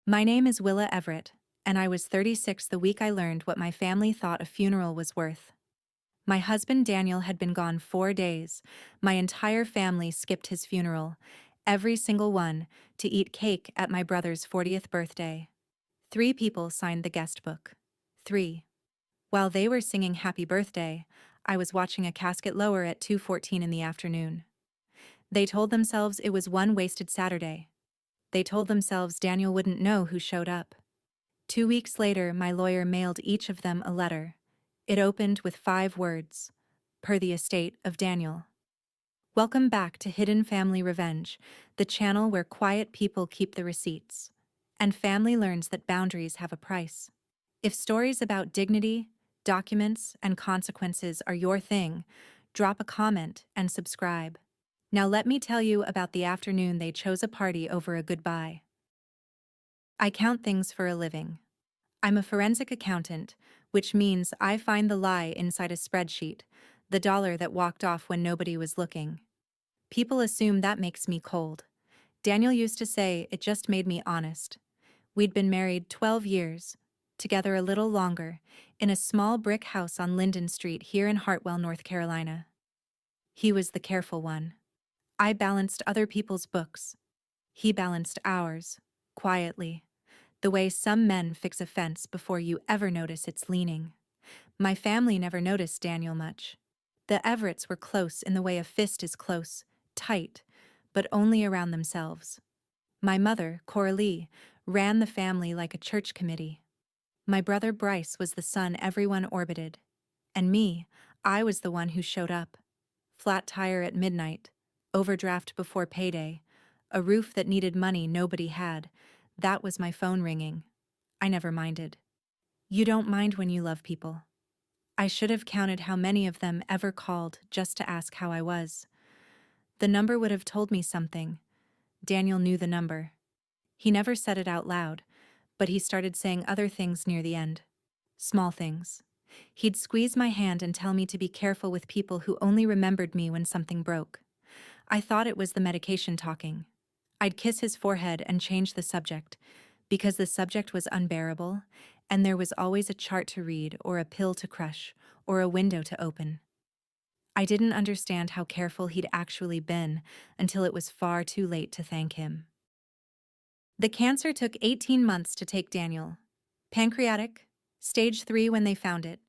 My name is Willa Everett, and I was 36 the week I learned what my family thought a funeral was worth. My husband Daniel had been gone 4 days. My entire family skipped his funeral, every single one, to eat cake at my brother's 40th birthday. 3 people signed the guest book. 3. While they were singing Happy Birthday, I was watching a casket lower at 2:14 in the afternoon. They told themselves it was one wasted Saturday. They told themselves Daniel wouldn't know who showed up. 2 weeks later, my lawyer mailed each of them a letter. It opened with 5 words: per the estate of Daniel. Welcome back to Hidden Family Revenge, the channel where quiet people keep the receipts, and family learns that boundaries have a price. If stories about dignity, documents, and consequences are your thing, drop a comment and subscribe. Now let me tell you about the afternoon they chose a party over a goodbye. I count things for a living. I'm a forensic accountant, which means I find the lie inside a spreadsheet, the dollar that walked off when nobody was looking. People assume that makes me cold. Daniel used to say it just made me honest. We'd been married 12 years, together a little longer, in a small brick house on Linden Street here in Hartwell, North Carolina. He was the careful one. I balanced other people's books. He balanced ours, quietly, the way some men fix a fence before you ever notice it's leaning. My family never noticed Daniel much. The Everetts were close in the way a fist is close, tight, but only around themselves. My mother, Coralie, ran the family like a church committee. My brother Bryce was the son everyone orbited. And me, I was the one who showed up. Flat tire at midnight, overdraft before payday, a roof that needed money nobody had. That was my phone ringing. I never minded. You don't mind when you love people. I should have counted how many of them ever called just to ask how I was. The number would have told me something. Daniel knew the number. He never said it out loud, but he started saying other things near the end. Small things. He'd squeeze my hand and tell me to be careful with people who only remembered me when something broke. I thought it was the medication talking. I'd kiss his forehead and change the subject, because the subject was unbearable, and there was always a chart to read or a pill to crush or a window to open. I didn't understand how careful he'd actually been until it was far too late to thank him. The cancer took 18 months to take Daniel. Pancreatic, stage 3 when they found it.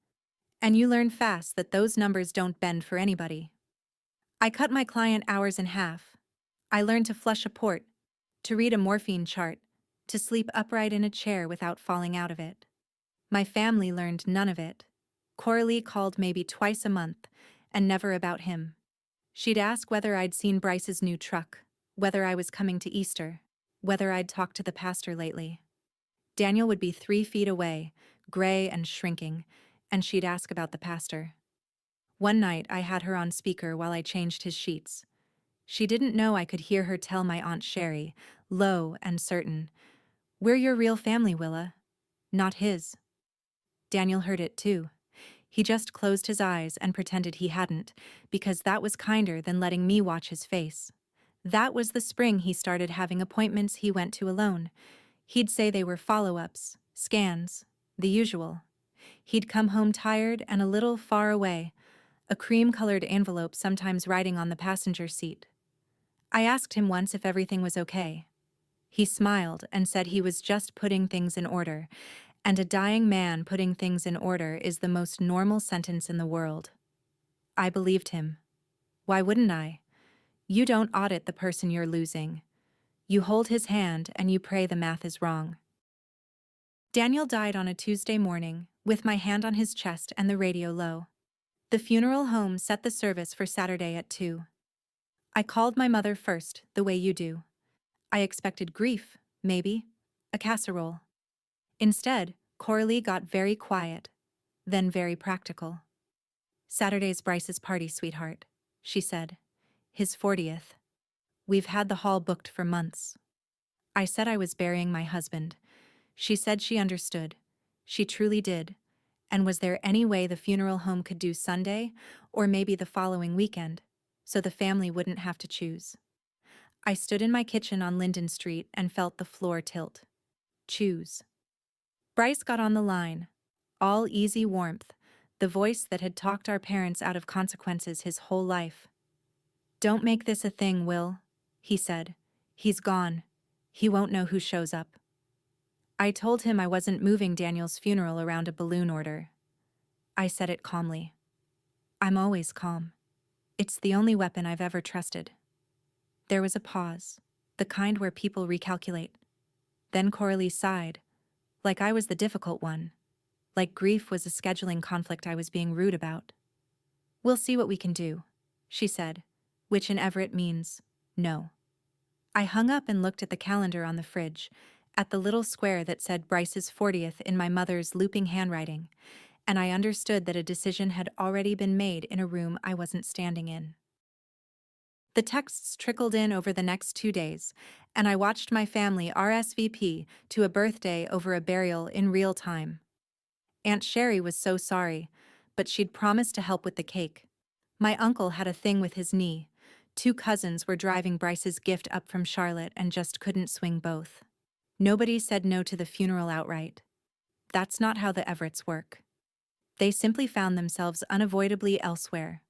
And you learn fast that those numbers don't bend for anybody. I cut my client hours in half. I learned to flush a port, to read a morphine chart, to sleep upright in a chair without falling out of it. My family learned none of it. Coralie called maybe twice a month, and never about him. She'd ask whether I'd seen Bryce's new truck, whether I was coming to Easter, whether I'd talked to the pastor lately. Daniel would be 3 feet away, gray and shrinking, and she'd ask about the pastor. One night I had her on speaker while I changed his sheets. She didn't know I could hear her tell my Aunt Sherry, low and certain, "We're your real family, Willa, not his." Daniel heard it too. He just closed his eyes and pretended he hadn't, because that was kinder than letting me watch his face. That was the spring he started having appointments he went to alone. He'd say they were follow-ups, scans, the usual. He'd come home tired and a little far away, a cream-colored envelope sometimes writing on the passenger seat. I asked him once if everything was okay. He smiled and said he was just putting things in order, and a dying man putting things in order is the most normal sentence in the world. I believed him. Why wouldn't I? You don't audit the person you're losing. You hold his hand and you pray the math is wrong. Daniel died on a Tuesday morning, with my hand on his chest and the radio low. The funeral home set the service for Saturday at 2. I called my mother first, the way you do. I expected grief, maybe, a casserole. Instead, Coralie got very quiet, then very practical. "Saturday's Bryce's party, sweetheart," she said. "His 40th. We've had the hall booked for months." I said I was burying my husband. She said she understood. She truly did. And was there any way the funeral home could do Sunday, or maybe the following weekend, so the family wouldn't have to choose? I stood in my kitchen on Linden Street and felt the floor tilt. Choose. Bryce got on the line. All easy warmth, the voice that had talked our parents out of consequences his whole life. "Don't make this a thing, Will," he said. "He's gone. He won't know who shows up." I told him I wasn't moving Daniel's funeral around a balloon order. I said it calmly. I'm always calm. It's the only weapon I've ever trusted. There was a pause, the kind where people recalculate. Then Coralie sighed, like I was the difficult one, like grief was a scheduling conflict I was being rude about. "We'll see what we can do," she said, which in Everett means no. I hung up and looked at the calendar on the fridge, at the little square that said Bryce's 40th in my mother's looping handwriting, and I understood that a decision had already been made in a room I wasn't standing in. The texts trickled in over the next 2 days, and I watched my family RSVP to a birthday over a burial in real time. Aunt Sherry was so sorry, but she'd promised to help with the cake. My uncle had a thing with his knee. 2 cousins were driving Bryce's gift up from Charlotte and just couldn't swing both. Nobody said no to the funeral outright. That's not how the Everetts work. They simply found themselves unavoidably elsewhere,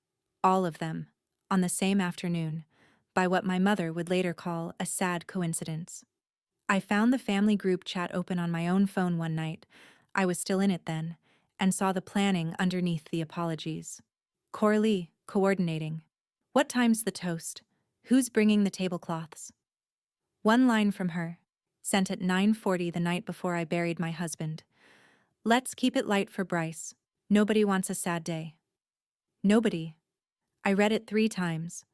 all of them, on the same afternoon, by what my mother would later call a sad coincidence. I found the family group chat open on my own phone one night, I was still in it then, and saw the planning underneath the apologies. Coralie, coordinating. "What time's the toast? Who's bringing the tablecloths?" One line from her, sent at 9:40 the night before I buried my husband. "Let's keep it light for Bryce. Nobody wants a sad day." Nobody. I read it 3 times.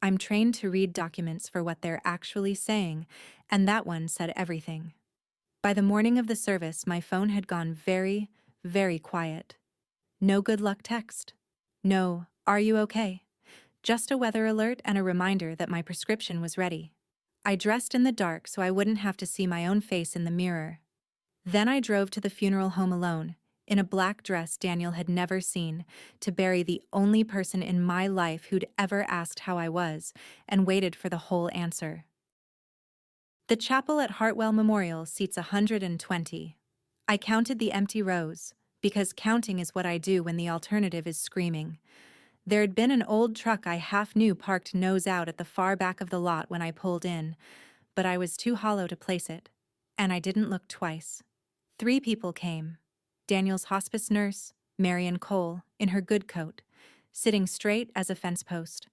I'm trained to read documents for what they're actually saying, and that one said everything. By the morning of the service, my phone had gone very, very quiet. No good luck text. No, "Are you okay?" Just a weather alert and a reminder that my prescription was ready. I dressed in the dark so I wouldn't have to see my own face in the mirror. Then I drove to the funeral home alone, in a black dress Daniel had never seen, to bury the only person in my life who'd ever asked how I was, and waited for the whole answer. The chapel at Hartwell Memorial seats 120. I counted the empty rows, because counting is what I do when the alternative is screaming. There'd been an old truck I half knew parked nose out at the far back of the lot when I pulled in, but I was too hollow to place it, and I didn't look twice. 3 people came. Daniel's hospice nurse, Marion Cole, in her good coat, sitting straight as a fence post.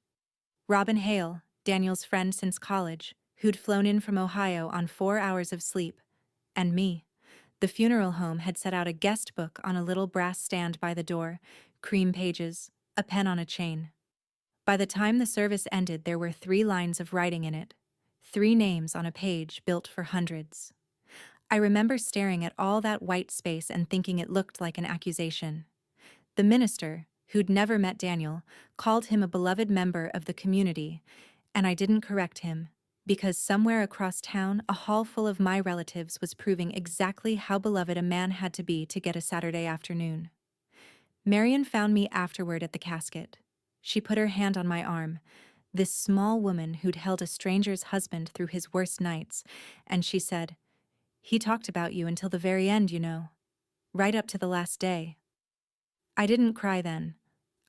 Robin Hale, Daniel's friend since college, who'd flown in from Ohio on 4 hours of sleep. And me. The funeral home had set out a guest book on a little brass stand by the door, cream pages, a pen on a chain. By the time the service ended, there were 3 lines of writing in it. 3 names on a page built for hundreds. I remember staring at all that white space and thinking it looked like an accusation. The minister, who'd never met Daniel, called him a beloved member of the community, and I didn't correct him, because somewhere across town a hall full of my relatives was proving exactly how beloved a man had to be to get a Saturday afternoon. Marion found me afterward at the casket. She put her hand on my arm, this small woman who'd held a stranger's husband through his worst nights, and she said, "He talked about you until the very end, you know. Right up to the last day." I didn't cry then.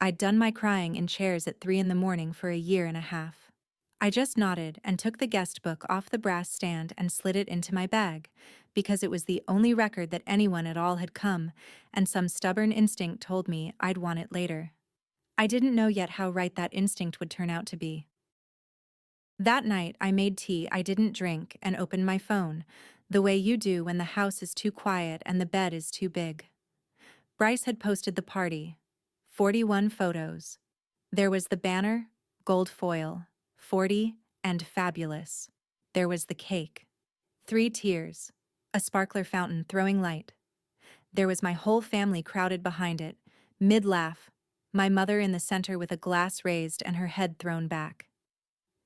I'd done my crying in chairs at 3 in the morning for a year and a half. I just nodded and took the guest book off the brass stand and slid it into my bag, because it was the only record that anyone at all had come, and some stubborn instinct told me I'd want it later. I didn't know yet how right that instinct would turn out to be. That night, I made tea I didn't drink and opened my phone, the way you do when the house is too quiet and the bed is too big. Bryce had posted the party. 41 photos. There was the banner, gold foil, 40, and fabulous. There was the cake. 3 tiers. A sparkler fountain throwing light. There was my whole family crowded behind it, mid-laugh, my mother in the center with a glass raised and her head thrown back.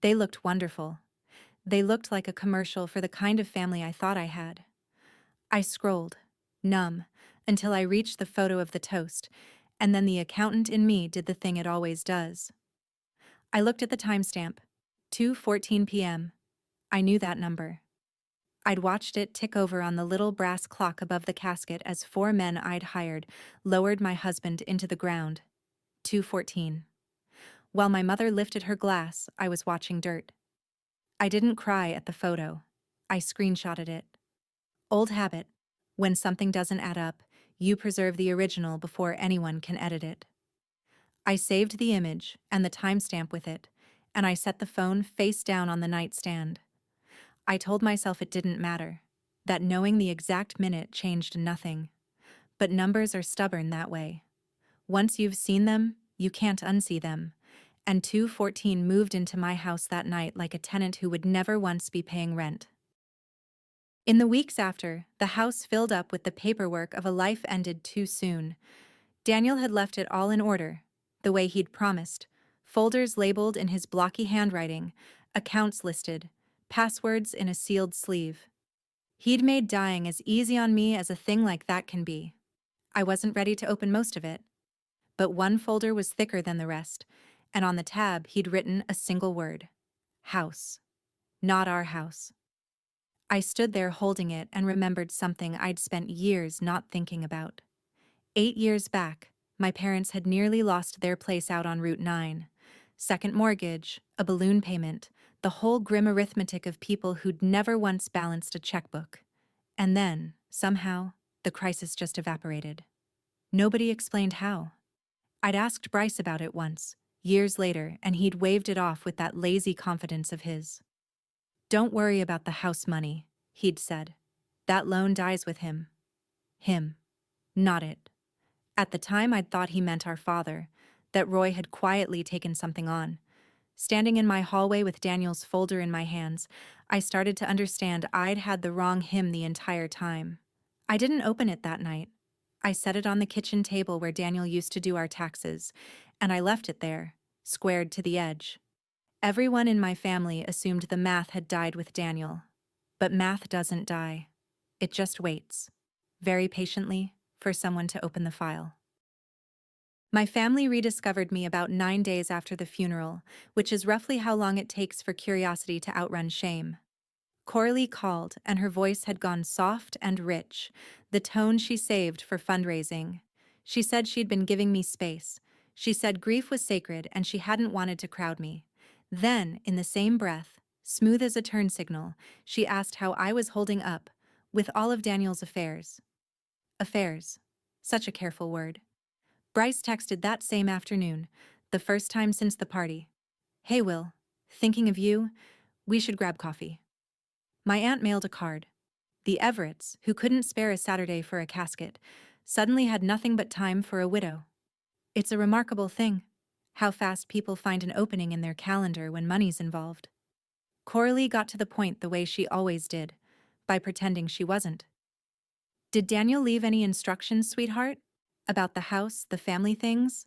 They looked wonderful. They looked like a commercial for the kind of family I thought I had. I scrolled, numb, until I reached the photo of the toast, and then the accountant in me did the thing it always does. I looked at the timestamp, 2:14 p.m. I knew that number. I'd watched it tick over on the little brass clock above the casket as 4 men I'd hired lowered my husband into the ground. 2:14. While my mother lifted her glass, I was watching dirt. I didn't cry at the photo. I screenshotted it. Old habit. When something doesn't add up, you preserve the original before anyone can edit it. I saved the image and the timestamp with it, and I set the phone face down on the nightstand. I told myself it didn't matter, that knowing the exact minute changed nothing. But numbers are stubborn that way. Once you've seen them, you can't unsee them. And 2:14 moved into my house that night like a tenant who would never once be paying rent. In the weeks after, the house filled up with the paperwork of a life ended too soon. Daniel had left it all in order, the way he'd promised. Folders labeled in his blocky handwriting, accounts listed, passwords in a sealed sleeve. He'd made dying as easy on me as a thing like that can be. I wasn't ready to open most of it. But one folder was thicker than the rest, and on the tab he'd written a single word. House. Not our house. I stood there holding it and remembered something I'd spent years not thinking about. 8 years back, my parents had nearly lost their place out on Route 9. Second mortgage, a balloon payment, the whole grim arithmetic of people who'd never once balanced a checkbook. And then, somehow, the crisis just evaporated. Nobody explained how. I'd asked Bryce about it once, years later, and he'd waved it off with that lazy confidence of his. Don't worry about the house money, he'd said. That loan dies with him. Him. Not it. At the time I'd thought he meant our father, that Roy had quietly taken something on. Standing in my hallway with Daniel's folder in my hands, I started to understand I'd had the wrong him the entire time. I didn't open it that night. I set it on the kitchen table where Daniel used to do our taxes, and I left it there, squared to the edge. Everyone in my family assumed the math had died with Daniel. But math doesn't die. It just waits, very patiently, for someone to open the file. My family rediscovered me about 9 days after the funeral, which is roughly how long it takes for curiosity to outrun shame. Coralie called, and her voice had gone soft and rich, the tone she saved for fundraising. She said she'd been giving me space. She said grief was sacred and she hadn't wanted to crowd me. Then, in the same breath, smooth as a turn signal, she asked how I was holding up, with all of Daniel's affairs. Affairs. Such a careful word. Bryce texted that same afternoon, the first time since the party. Hey Will, thinking of you, we should grab coffee. My aunt mailed a card. The Everetts, who couldn't spare a Saturday for a casket, suddenly had nothing but time for a widow. It's a remarkable thing, how fast people find an opening in their calendar when money's involved. Coralie got to the point the way she always did, by pretending she wasn't. Did Daniel leave any instructions, sweetheart? About the house, the family things?